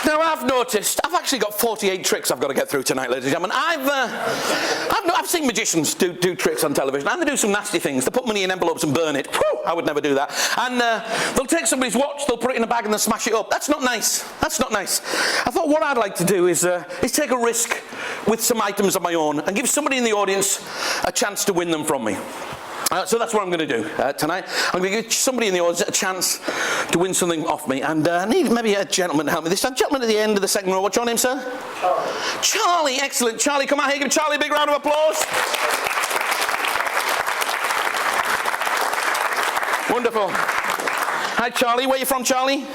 Now I've noticed, I've actually got 48 tricks I've got to get through tonight, ladies and gentlemen. I've seen magicians do tricks on television, and they do some nasty things. They put money in envelopes and burn it. Whew, I would never do that. And they'll take somebody's watch, they'll put it in a bag and they'll smash it up. That's not nice. That's not nice. I thought what I'd like to do is take a risk with some items of my own and give somebody in the audience a chance to win them from me. So that's what I'm going to do tonight. I'm going to give somebody in the audience a chance to win something off me. And I need maybe a gentleman to help me. This gentleman at the end of the second row. What's your name, sir? Charlie. Charlie, excellent. Charlie, come out here. Give Charlie a big round of applause. Wonderful. Hi, Charlie. Where are you from, Charlie?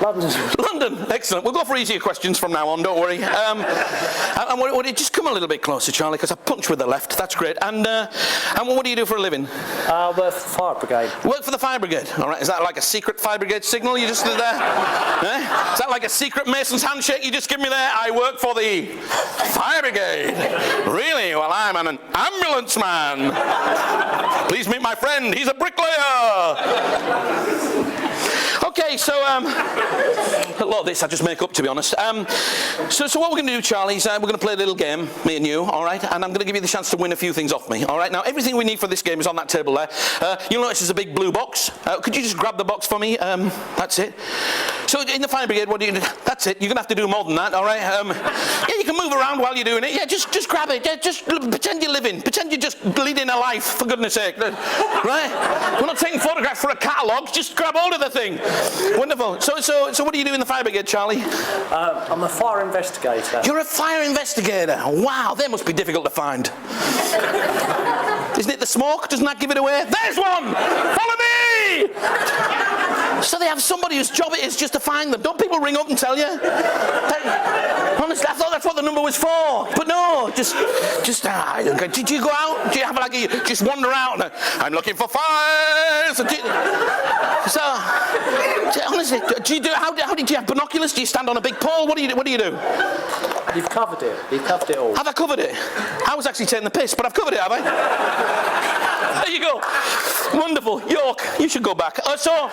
London. London. Excellent. We'll go for easier questions from now on, don't worry. And just come a little bit closer, Charlie, because I punch with the left. That's great. And what do you do for a living? I work for the fire brigade. Work for the fire brigade. All right. Is that like a secret fire brigade signal you just did there? Eh? Is that like a secret Mason's handshake you just give me there? I work for the fire brigade. Really? Well, I'm an ambulance man. Please meet my friend. He's a bricklayer. Okay, so a lot of this I just make up, to be honest. So what we're going to do, Charlie, is we're going to play a little game, me and you, all right? And I'm going to give you the chance to win a few things off me, all right? Now, everything we need for this game is on that table there. You'll notice there's a big blue box. Could you just grab the box for me? That's it. So in the fire brigade, what do you do? That's it. You're going to have to do more than that, all right? Yeah, you can move around while you're doing it. Yeah, just grab it. Yeah, just pretend you're living. Pretend you're just leading a life, for goodness sake. Right? We're not taking photographs for a catalogue. Just grab hold of the thing. Wonderful. So what do you do in the fire brigade, Charlie? I'm a fire investigator. You're a fire investigator. Wow, they must be difficult to find. Isn't it the smoke? Doesn't that give it away? There's one! Follow me! So they have somebody whose job it is just to find them. Don't people ring up and tell you? Honestly, I thought that's what the number was for. But no, just did you go out? Do you have just wander out? I'm looking for fires. So, honestly, how did you have binoculars? Do you stand on a big pole? What do you do? You've covered it. You've covered it all. Have I covered it? I was actually taking the piss, but I've covered it, have I? There you go. Wonderful. York, you should go back. So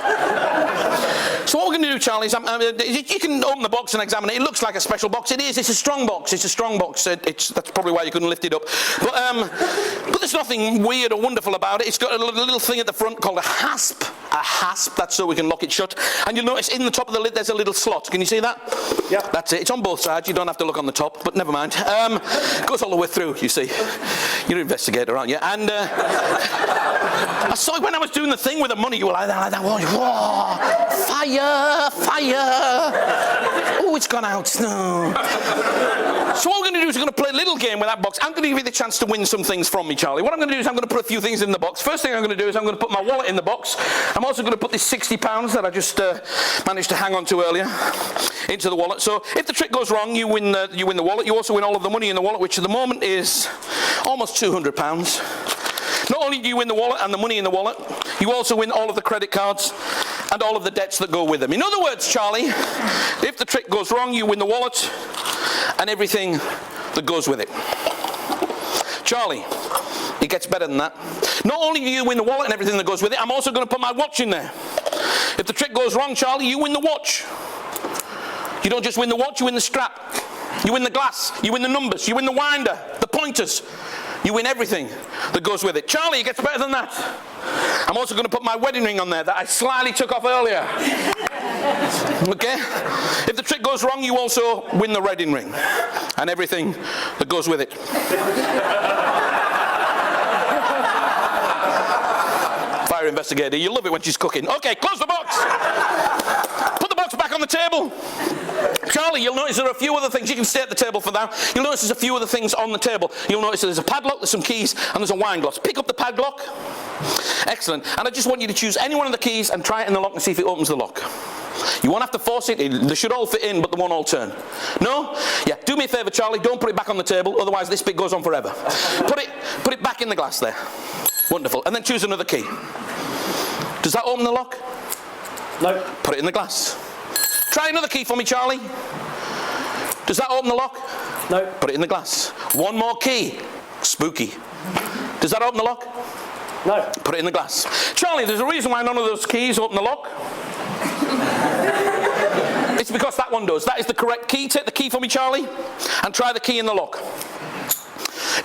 what we're going to do, Charlie, is you can open the box and examine it. It looks like a special box. It is. It's a strong box. It's a strong box. That's probably why you couldn't lift it up. But there's nothing weird or wonderful about it. It's got a little thing at the front called a hasp. A hasp. That's so we can lock it shut. And you'll notice in the top of the lid there's a little slot. Can you see that? Yeah. That's it. It's on both sides. You don't have to look on the top, but never mind. It goes all the way through, you see. You're an investigator, aren't you? And I saw it when I was doing the thing with the money. You were like that. Whoa, fire, fire. Oh, it's gone out. No. So what we're going to do is we're going to play a little game with that box. I'm going to give you the chance to win some things from me, Charlie. What I'm going to do is I'm going to put a few things in the box. First thing I'm going to do is I'm going to put my wallet in the box. I'm also going to put this £60 that I just managed to hang on to earlier into the wallet. So if the trick goes wrong, you win the wallet. You also win all of the money in the wallet, which at the moment is almost £200. Not only do you win the wallet and the money in the wallet, you also win all of the credit cards and all of the debts that go with them. In other words, Charlie, if the trick goes wrong, you win the wallet and everything that goes with it. Charlie, it gets better than that. Not only do you win the wallet and everything that goes with it, I'm also going to put my watch in there. If the trick goes wrong, Charlie, you win the watch. You don't just win the watch, you win the strap. You win the glass, you win the numbers, you win the winder, the pointers. You win everything that goes with it. Charlie, it gets better than that. I'm also going to put my wedding ring on there that I slyly took off earlier. Okay? If the trick goes wrong, you also win the wedding ring and everything that goes with it. Fire investigator, you love it when she's cooking. Okay, close the box. Put the box back on the table. Charlie, you'll notice there are a few other things. You can stay at the table for now. You'll notice there's a few other things on the table. You'll notice there's a padlock, there's some keys, and there's a wine glass. Pick up the padlock. Excellent. And I just want you to choose any one of the keys and try it in the lock and see if it opens the lock. You won't have to force it. They should all fit in, but they won't all turn. No? Yeah. Do me a favour, Charlie. Don't put it back on the table, otherwise this bit goes on forever. Put it back in the glass there. Wonderful. And then choose another key. Does that open the lock? No. Put it in the glass. Try another key for me, Charlie. Does that open the lock? No. Put it in the glass. One more key. Spooky. Does that open the lock? No. Put it in the glass. Charlie, there's a reason why none of those keys open the lock. It's because that one does. That is the correct key. Take the key for me, Charlie, and try the key in the lock.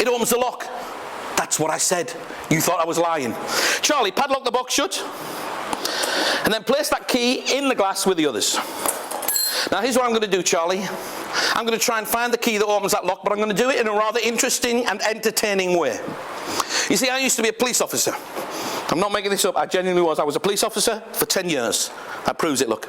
It opens the lock. That's what I said. You thought I was lying. Charlie, padlock the box shut, and then place that key in the glass with the others. Now here's what I'm going to do, Charlie. I'm going to try and find the key that opens that lock, but I'm going to do it in a rather interesting and entertaining way. You see, I used to be a police officer. I'm not making this up, I genuinely was. I was a police officer for 10 years. That proves it, look.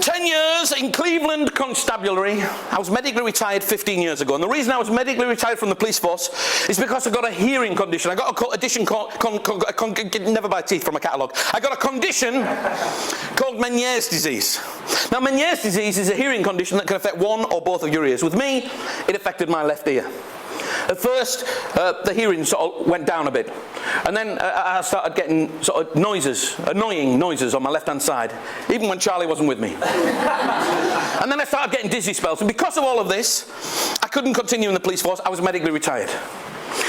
10 years in Cleveland Constabulary. I was medically retired 15 years ago. And the reason I was medically retired from the police force is because I got a hearing condition. I got a condition called, never buy teeth from a catalogue. I got a condition called Meniere's disease. Now, Meniere's disease is a hearing condition that can affect one or both of your ears. With me, it affected my left ear. At first, the hearing sort of went down a bit. And then I started getting sort of noises, annoying noises on my left-hand side, even when Charlie wasn't with me. And then I started getting dizzy spells. And because of all of this, I couldn't continue in the police force. I was medically retired.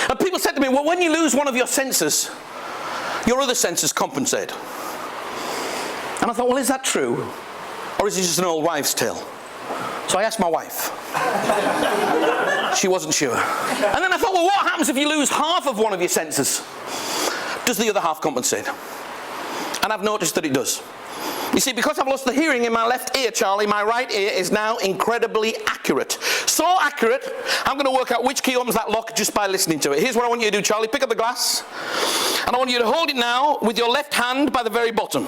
And people said to me, well, when you lose one of your senses, your other senses compensate. And I thought, well, is that true? Or is it just an old wives' tale? So I asked my wife. She wasn't sure. And then I thought, well, what happens if you lose half of one of your senses? Does the other half compensate? And I've noticed that it does. You see, because I've lost the hearing in my left ear, Charlie, my right ear is now incredibly accurate. So accurate, I'm going to work out which key opens that lock just by listening to it. Here's what I want you to do, Charlie. Pick up the glass. And I want you to hold it now with your left hand by the very bottom.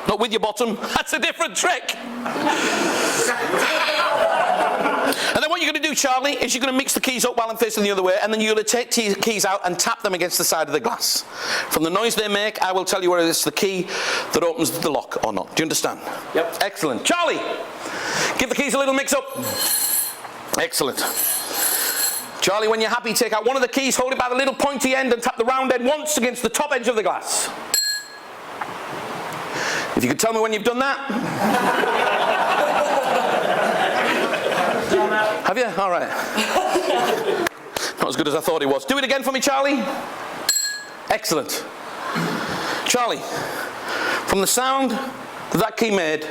Not with your bottom. That's a different trick. And then what you're going to do, Charlie, is you're going to mix the keys up while I'm facing the other way, and then you're going to take keys out and tap them against the side of the glass. From the noise they make, I will tell you whether it's the key that opens the lock or not. Do you understand? Yep. Excellent. Charlie, give the keys a little mix up. Excellent. Charlie, when you're happy, take out one of the keys, hold it by the little pointy end, and tap the round end once against the top edge of the glass. If you could tell me when you've done that. Have you? All right. Not as good as I thought it was. Do it again for me, Charlie. Excellent. Charlie, from the sound that key made,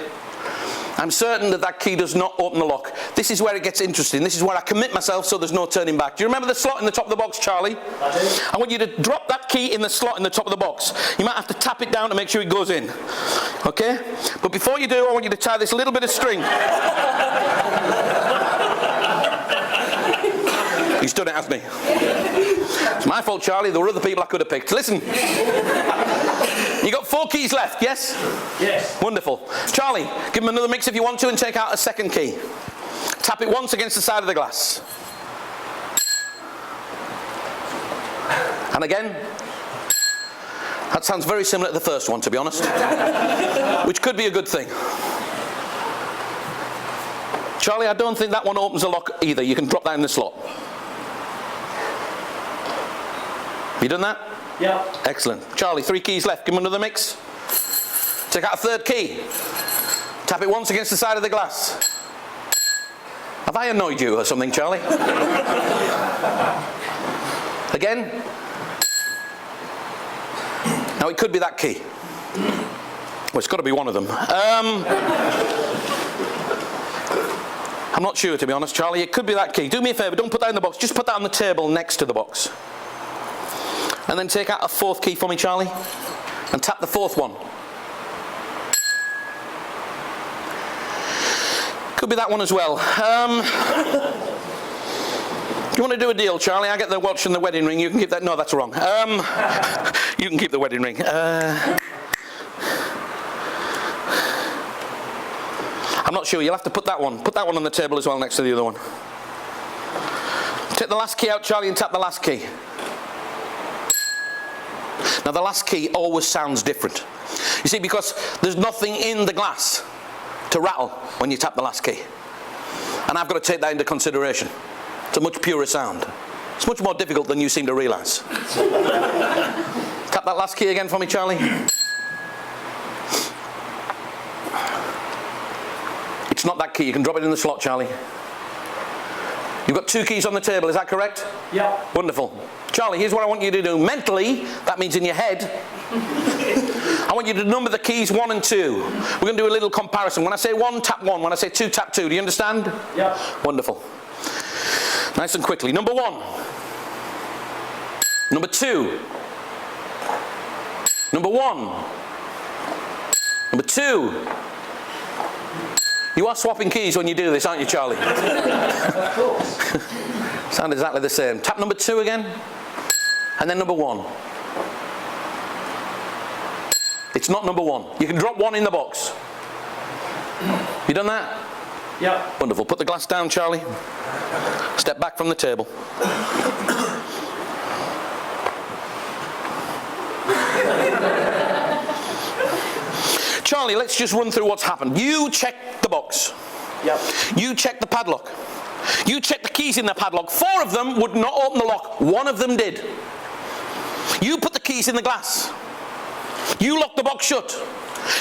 I'm certain that that key does not open the lock. This is where it gets interesting. This is where I commit myself so there's no turning back. Do you remember the slot in the top of the box, Charlie? I do. I want you to drop that key in the slot in the top of the box. You might have to tap it down to make sure it goes in. Okay? But before you do, I want you to tie this little bit of string. He's done it, hasn't he? It's my fault, Charlie. There were other people I could have picked. Listen. You got 4 keys left, yes? Yes. Wonderful. Charlie, give him another mix if you want to and take out a second key. Tap it once against the side of the glass. And again. That sounds very similar to the first one, to be honest. Which could be a good thing. Charlie, I don't think that one opens the lock either. You can drop that in the slot. Have you done that? Yeah. Excellent. Charlie, 3 keys left. Give him another mix. Take out a third key. Tap it once against the side of the glass. Have I annoyed you or something, Charlie? Again. Now, it could be that key. Well, it's got to be one of them. I'm not sure, to be honest, Charlie. It could be that key. Do me a favour, don't put that in the box. Just put that on the table next to the box. And then take out a 4th key for me, Charlie. And tap the 4th one. Could be that one as well. Do you want to do a deal, Charlie? I get the watch and the wedding ring. You can keep that. No, that's wrong. You can keep the wedding ring. I'm not sure. You'll have to put that one. Put that one on the table as well next to the other one. Take the last key out, Charlie, and tap the last key. Now, the last key always sounds different. You see, because there's nothing in the glass to rattle when you tap the last key. And I've got to take that into consideration. It's a much purer sound. It's much more difficult than you seem to realise. Tap that last key again for me, Charlie. It's not that key. You can drop it in the slot, Charlie. You've got 2 keys on the table, is that correct? Yeah. Wonderful. Charlie, here's what I want you to do. Mentally, that means in your head, I want want you to number the keys 1 and 2. We're going to do a little comparison. When I say 1, tap 1. When I say 2, tap 2. Do you understand? Yeah. Wonderful. Nice and quickly. Number 1. Number 2. Number 1. Number 2. You are swapping keys when you do this, aren't you, Charlie? Of course. Sound exactly the same. Tap number 2 again. And then number 1. It's not number 1. You can drop 1 in the box. You done that? Yeah. Wonderful. Put the glass down, Charlie. Step back from the table. Charlie, let's just run through what's happened. You check the box. Yep. You check the padlock. You check the keys in the padlock. 4 of them would not open the lock. 1 of them did. You put the keys in the glass. You locked the box shut.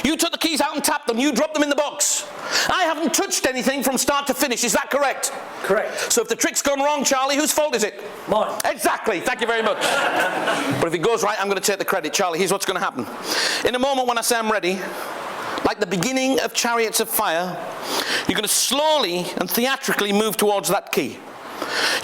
You took the keys out and tapped them. You dropped them in the box. I haven't touched anything from start to finish. Is that correct? Correct. So if the trick's gone wrong, Charlie, whose fault is it? Mine. Exactly. Thank you very much. But if it goes right, I'm going to take the credit. Charlie, here's what's going to happen. In a moment when I say I'm ready, like the beginning of Chariots of Fire, you're going to slowly and theatrically move towards that key.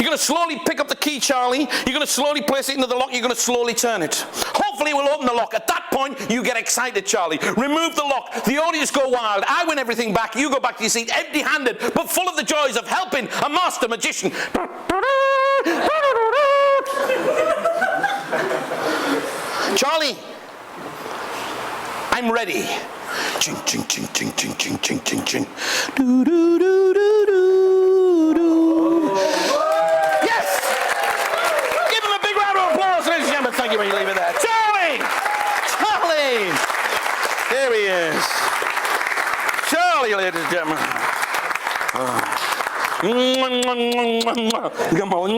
You're going to slowly pick up the key, Charlie. You're going to slowly place it into the lock. You're going to slowly turn it. Hopefully it will open the lock. At that point, you get excited, Charlie. Remove the lock. The audience go wild. I win everything back. You go back to your seat empty-handed, but full of the joys of helping a master magician. Charlie, I'm ready. Ching, ching, ching, ching, ching, ching, ching, ching, ching. Do, do, do, do, do, do. Yes! Give him a big round of applause, ladies and gentlemen. Thank you when you leave it there. Charlie! Charlie! There he is. Charlie, ladies and gentlemen. Come on.